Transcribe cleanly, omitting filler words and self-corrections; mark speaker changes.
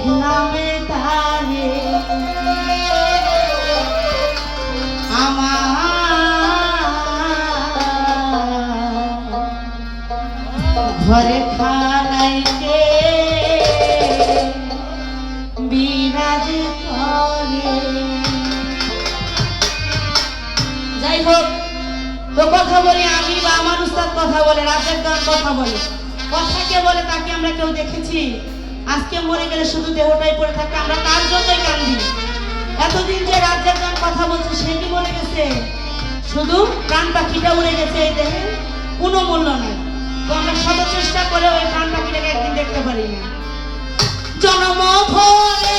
Speaker 1: দেখলামে তারে আমার ঘরে খানাইতে বিরাজ করে। যাই হোক, তো কথা বলি আমি বা আমার উস্তাদ কথা বলে, রাতের গান কথা বলে, কথা কে বলে তাকে আমরা কেউ দেখেছি? আজকে মরে গেলে শুধু দেহটাই পড়ে থাকে, আমরা তার জন্যই কান্দি। এতদিন যে রাজ্যের গান কথা বলছে সে কি মরে গেছে? শুধু প্রাণ পাখিটা উড়ে গেছে, এই দেহে কোনো মূল্য নাই। তো আমরা শত চেষ্টা করে ওই প্রাণ পাখিটাকে একদিন দেখতে পারি না। জন্ম ভরে